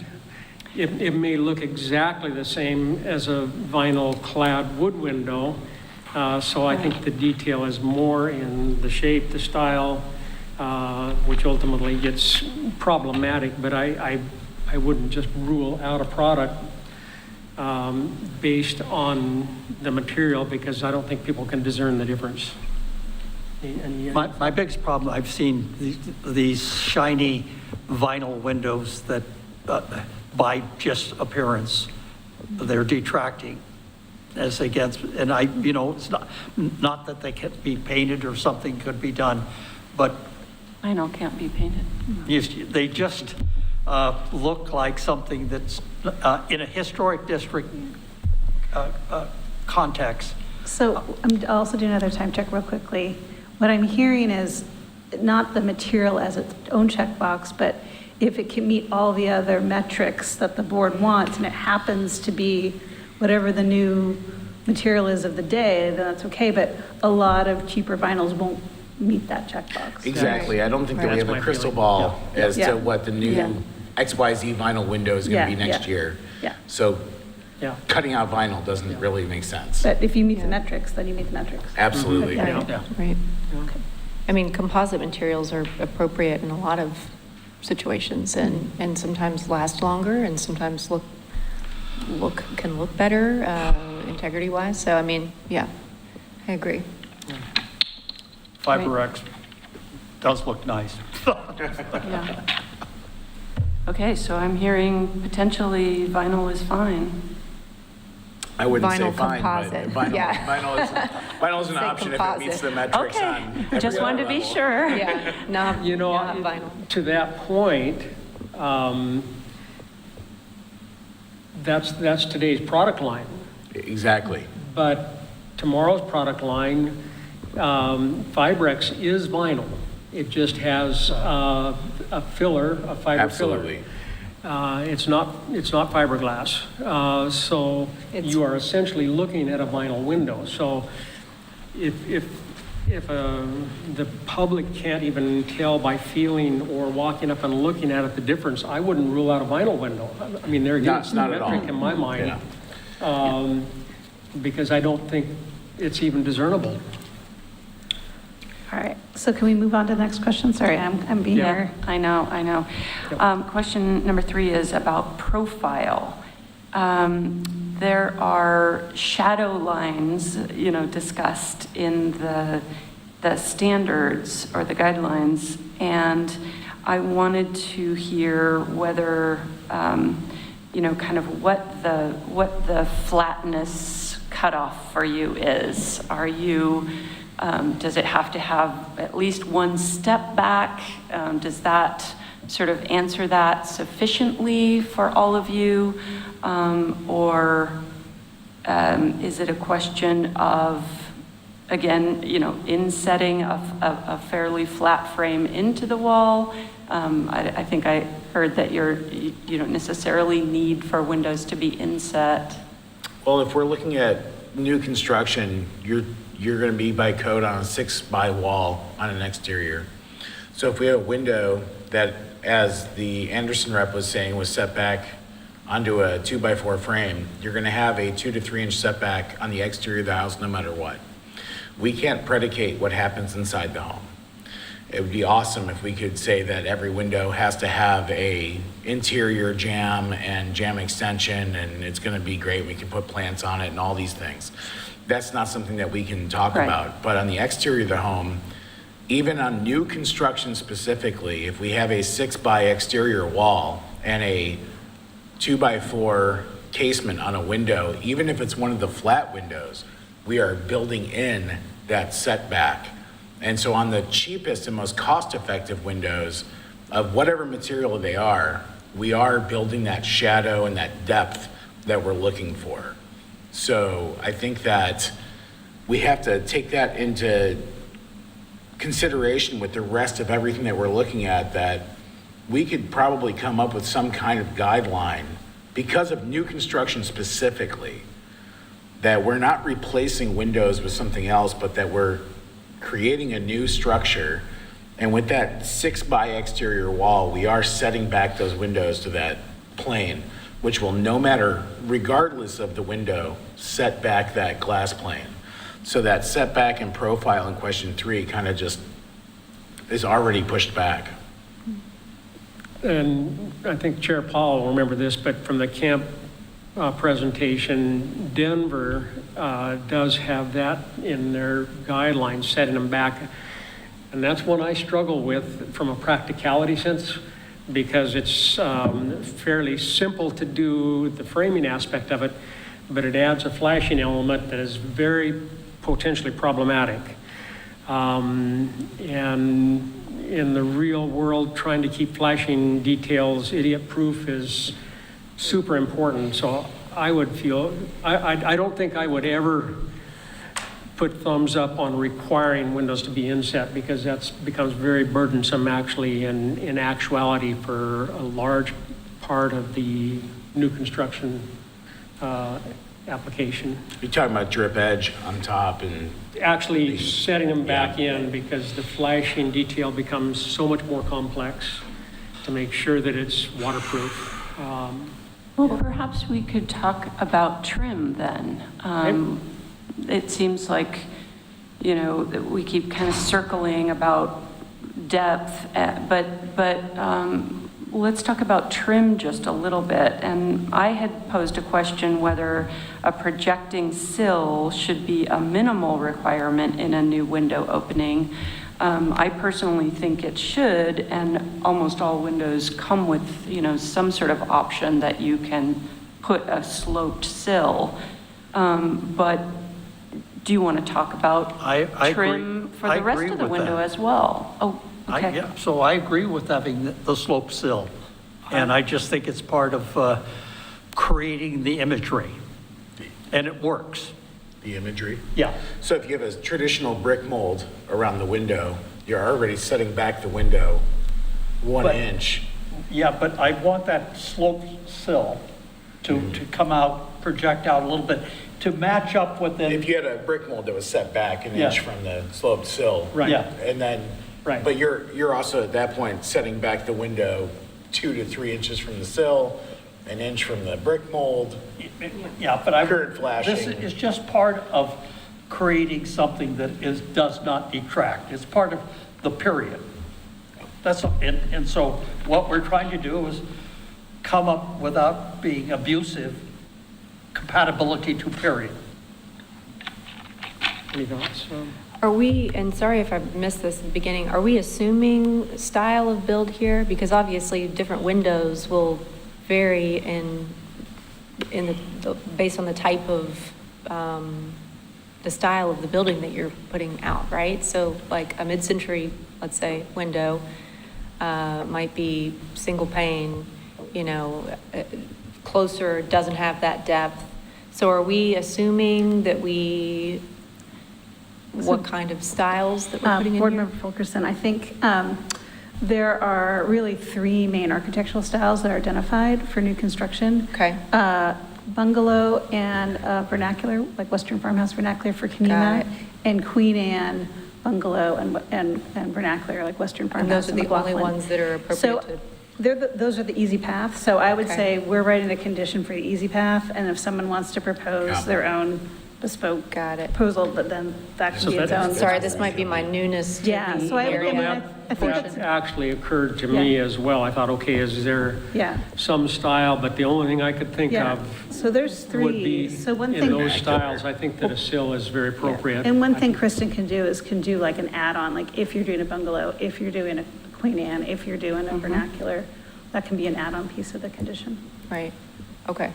It may look exactly the same as a vinyl-clad wood window, so I think the detail is more in the shape, the style, which ultimately gets problematic, but I wouldn't just rule out a product based on the material, because I don't think people can discern the difference. My biggest problem, I've seen these shiny vinyl windows that, by just appearance, they're detracting as against, and it's not that they can't be painted or something could be done, but Vinyl can't be painted. they just look like something that's in a historic district context. So I'll also do another time check real quickly. What I'm hearing is not the material as its own checkbox, but if it can meet all the other metrics that the board wants, and it happens to be whatever the new material is of the day, then that's okay, but a lot of cheaper vinyls won't meet that checkbox. Exactly. I don't think that we That's have a my crystal feeling. ball as Yeah. to what the new Yeah. XYZ vinyl window is going to be next year. Yeah. So Yeah. cutting out vinyl doesn't really make sense. But if you meet the metrics, then you meet the metrics. Absolutely. Yeah. Yeah. Right. I mean, composite materials are appropriate in a lot of situations and sometimes last longer and sometimes can look better integrity-wise. So, I mean, yeah, I agree. Fiberex does look nice. Yeah. Okay, so I'm hearing potentially vinyl is fine. I wouldn't say Vinyl fine, composite, but yeah. vinyl is an Say option if it meets composite. the metrics on Okay, every just wanted to be level. sure. Yeah, not vinyl. To that point, that's today's product line. Exactly. But tomorrow's product line, Fibrex is vinyl. It just has a filler, a fiber Absolutely. filler. It's not fiberglass. So you are essentially looking at a vinyl window. So if the public can't even tell by feeling or walking up and looking at it the difference, I wouldn't rule out a vinyl window. I mean, there again, it's Not the at all. metric in my mind. Yeah. Because I don't think it's even discernible. All right, so can we move on to the next question? Sorry, I'm being Yeah. here. I know. Question number 3 is about profile. There are shadow lines, discussed in the standards or the guidelines, and I wanted to hear whether, kind of what the flatness cutoff for you is. Are you, does it have to have at least one step back? Does that sort of answer that sufficiently for all of you? Or is it a question of, again, insetting a fairly flat frame into the wall? I think I heard that you don't necessarily need for windows to be inset. Well, if we're looking at new construction, you're going to be by code on a 6-by wall on an exterior. So if we have a window that, as the Anderson rep was saying, was set back onto a 2-by-4 frame, you're going to have a 2 to 3 inch setback on the exterior of the house no matter what. We can't predicate what happens inside the home. It would be awesome if we could say that every window has to have a interior jamb and jamb extension, and it's going to be great. We can put plants on it and all these things. That's not something that we can talk Right. about. But on the exterior of the home, even on new construction specifically, if we have a 6-by exterior wall and a 2x4 casement on a window, even if it's one of the flat windows, we are building in that setback. And so on the cheapest and most cost-effective windows of whatever material they are, we are building that shadow and that depth that we're looking for. So I think that we have to take that into consideration with the rest of everything that we're looking at, that we could probably come up with some kind of guideline because of new construction specifically, that we're not replacing windows with something else, but that we're creating a new structure. And with that 6x exterior wall, we are setting back those windows to that plane, which will, no matter, regardless of the window, set back that glass plane. So that setback and profile in question 3 kind of just is already pushed back. And I think Chair Powell will remember this, but from the camp presentation, Denver does have that in their guidelines, setting them back. And that's one I struggle with from a practicality sense, because it's fairly simple to do the framing aspect of it, but it adds a flashing element that is very potentially problematic. And in the real world, trying to keep flashing details idiot-proof is super important. So I would feel, I don't think I would ever put thumbs up on requiring windows to be inset, because that becomes very burdensome actually in actuality for a large part of the new construction application. You're talking about drip edge on top and Actually setting them back in, because the flashing detail becomes so much more complex to make sure that it's waterproof. Well, perhaps we could talk about trim then. It seems like, you know, that we keep kind of circling about depth, but let's talk about trim just a little bit. And I had posed a question whether a projecting sill should be a minimal requirement in a new window opening. I personally think it should, and almost all windows come with, you know, some sort of option that you can put a sloped sill. But do you want to talk about trim for the rest of the window as well? Oh, okay. Yeah, so I agree with having the slope sill. And I just think it's part of creating the imagery. And it works. the imagery. Yeah. So if you have a traditional brick mold around the window, you're already setting back the window 1 inch. Yeah, but I want that slope sill to come out, project out a little bit, to match up with it. If you had a brick mold that was set back an inch from the sloped sill. Right. Yeah. And then, but you're also at that point setting back the window 2 to 3 inches from the sill, 1 inch from the brick mold. Yeah, but Current flashing. This is just part of creating something that does not detract. It's part of the period. And so what we're trying to do is come up, without being abusive, compatibility to period. Any thoughts? Are we, and sorry if I missed this at the beginning, are we assuming style of build here? Because obviously different windows will vary based on the type of, the style of the building that you're putting out, right? So like a mid-century, let's say, window might be single pane, closer, doesn't have that depth. So are we assuming that what kind of styles that we're putting in Board here? Member Fulkerson, I think there are really 3 main architectural styles that are identified for new construction. Okay. Bungalow and vernacular, like Western farmhouse vernacular for Got Kenema, it. and Queen Anne bungalow and vernacular, like Western And farmhouse. those are the only McLaughlin. ones that are appropriate So to... those are the easy path. So I would Okay. say we're writing a condition for the easy path, and if someone wants to propose their own bespoke proposal, but then that can be its own. Sorry, this might be my newness to Yeah, the so I area. think That it's, actually occurred to me as well. I thought, okay, is there yeah. some style, but the only thing I could think Yeah, of so there's would be 3. So one in thing. those styles, I think that a sill is very appropriate. And one thing Kristen can do like an add-on, like if you're doing a bungalow, if you're doing a Queen Anne, if you're doing a vernacular, that can be an add-on piece of the condition. Right, okay.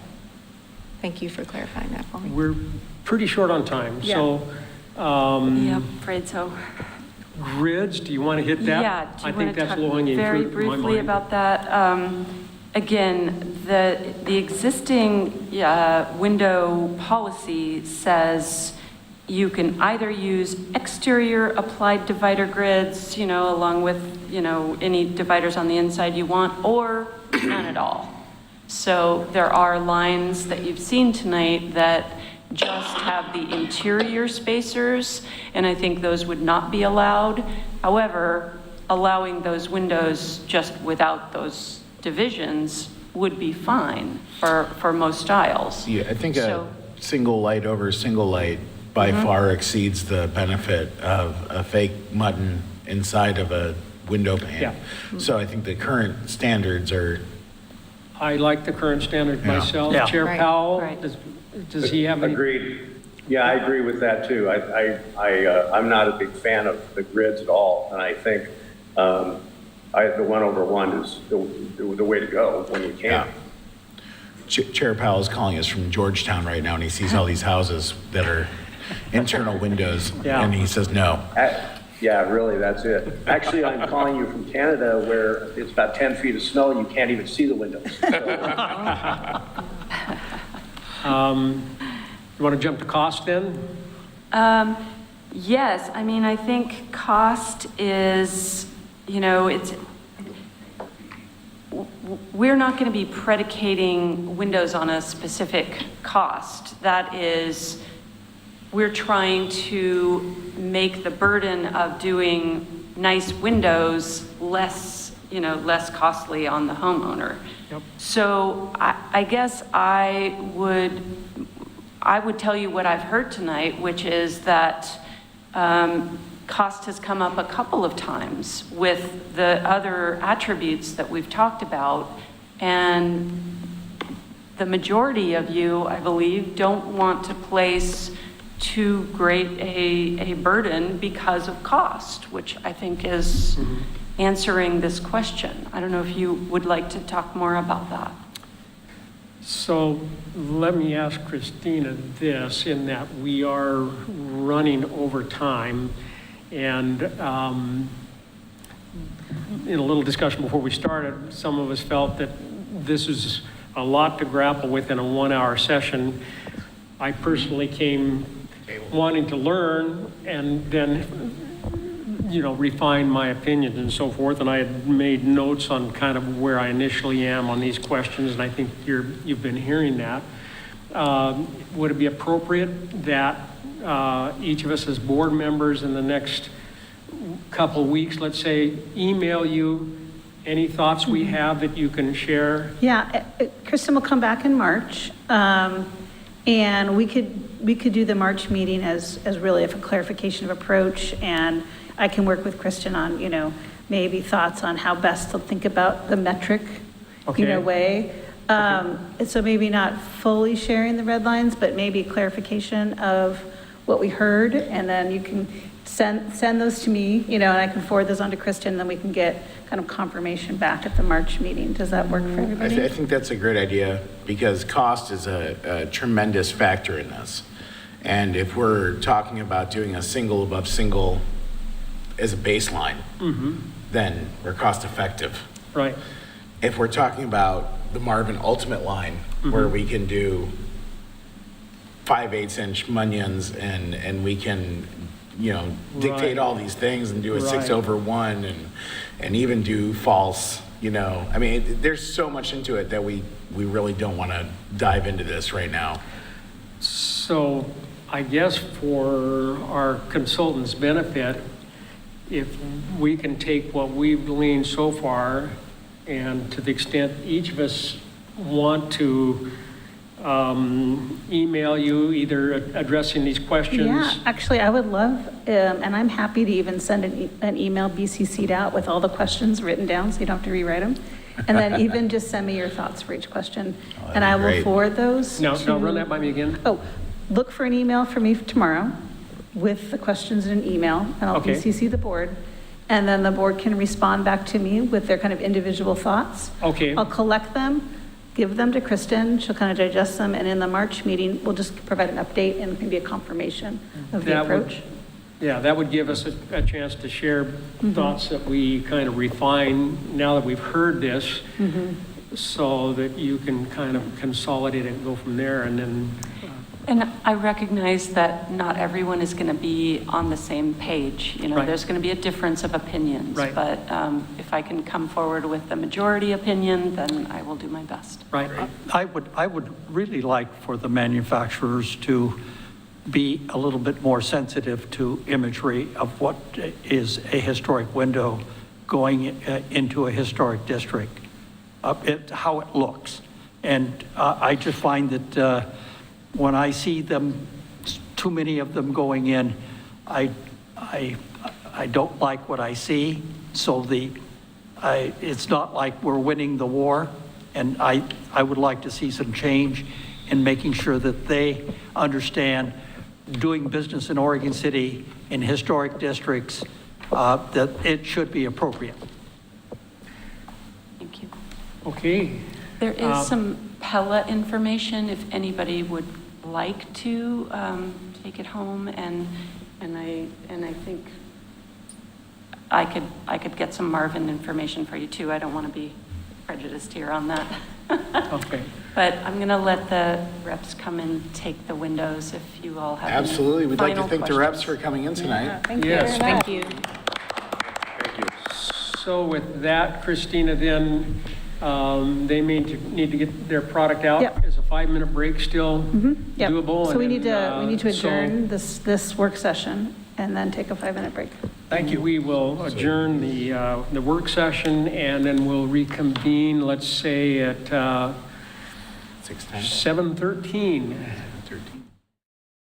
Thank you for clarifying that for me. We're pretty short on time, so. Yeah, afraid so. Grids, do you want to hit that? Yeah, do I you think want to that's talk low-hanging very fruit in my briefly mind. about that? Again, the existing window policy says you can either use exterior applied divider grids, along with, any dividers on the inside you want, or none at all. So there are lines that you've seen tonight that just have the interior spacers, and I think those would not be allowed. However, allowing those windows just without those divisions would be fine for most styles. Yeah, I think So- a single light over single light by far exceeds the benefit of a fake mutton inside of a window pane. Yeah. So I think the current standards are, I like the current standard Yeah. myself. Yeah. Chair Right. Powell, Right. does he have any? Agreed. Yeah, I agree with that too. I'm not a big fan of the grids at all, and I think the 1/1 is the way to go when you can. Chair Powell is calling us from Georgetown right now, and he sees all these houses that are internal windows, Yeah. and he says no. Yeah, really, that's it. Actually, I'm calling you from Canada where it's about 10 feet of snow and you can't even see the windows. You want to jump to cost then? Yes, I mean, I think cost is, we're not going to be predicating windows on a specific cost. That is, we're trying to make the burden of doing nice windows less costly on the homeowner. Yep. So I guess I would tell you what I've heard tonight, which is that cost has come up a couple of times with the other attributes that we've talked about, and the majority of you, I believe, don't want to place too great a burden because of cost, which I think is answering this question. I don't know if you would like to talk more about that. So let me ask Christina this, in that we are running over time, and in a little discussion before we started, some of us felt that this is a lot to grapple with in a 1-hour session. I personally came wanting to learn and then refine my opinions and so forth, and I had made notes on kind of where I initially am on these questions, and I think you've been hearing that. Would it be appropriate that each of us as board members in the next couple of weeks, let's say, email you any thoughts we have that you can share? Yeah, Kristen will come back in March, and we could do the March meeting as really a clarification of approach, and I can work with Kristen on, maybe thoughts on how best to think about the metric, Okay. way. So maybe not fully sharing the red lines, but maybe clarification of what we heard, and then you can send those to me, and I can forward those on to Kristen, and then we can get kind of confirmation back at the March meeting. Does that work for everybody? I think that's a great idea, because cost is a tremendous factor in this. And if we're talking about doing a single above single as a baseline, then we're cost effective. Right. If we're talking about the Marvin Ultimate line, where we can do 5/8 inch mullions, and we can, dictate Right. all these things and do a Right. 6/1 and even do false, I mean, there's so much into it that we really don't want to dive into this right now. So I guess for our consultants' benefit, if we can take what we've gleaned so far, and to the extent each of us want to email you, either addressing these questions. Yeah, actually, I would love, and I'm happy to even send an email BCC'd out with all the questions written down, so you don't have to rewrite them. And then even just send me your thoughts for each question, and I will great. forward those No, to... run that by me again. Oh, look for an email from me tomorrow with the questions in an email, and I'll Okay. BCC the board. And then the board can respond back to me with their kind of individual thoughts. Okay. I'll collect them, give them to Kristen, she'll kind of digest them, and in the March meeting, we'll just provide an update and maybe a confirmation of the That would- approach. Yeah, that would give us a chance to share thoughts that we kind of refine now that we've heard this, so that you can kind of consolidate it and go from there, and then, And I recognize that not everyone is going to be on the same page. You know, Right. there's going to be a difference of opinions. Right. But if I can come forward with the majority opinion, then I will do my best. right? I would really like for the manufacturers to be a little bit more sensitive to imagery of what is a historic window going into a historic district, how it looks. And I just find that when I see them, too many of them going in, I don't like what I see. So it's not like we're winning the war. And I would like to see some change in making sure that they understand doing business in Oregon City in historic districts, that it should be appropriate. Thank you. Okay, There is some pellet information if anybody would like to take it home, and I think I could get some Marvin information for you too. I don't want to be prejudiced here on that. okay. But I'm going to let the reps come and take the windows if you all have any Absolutely. We'd like to final thank the reps questions. for coming in tonight. Thank you Yes. very much. Thank you. So with that, Christina, then, they need to get their product out? Yep. Is a 5-minute break still Yep. doable? So we And need then, to so adjourn this work session and then take a 5-minute break. Thank you. We will adjourn the work session, and then we'll reconvene, let's say, at 6:10. 7:13.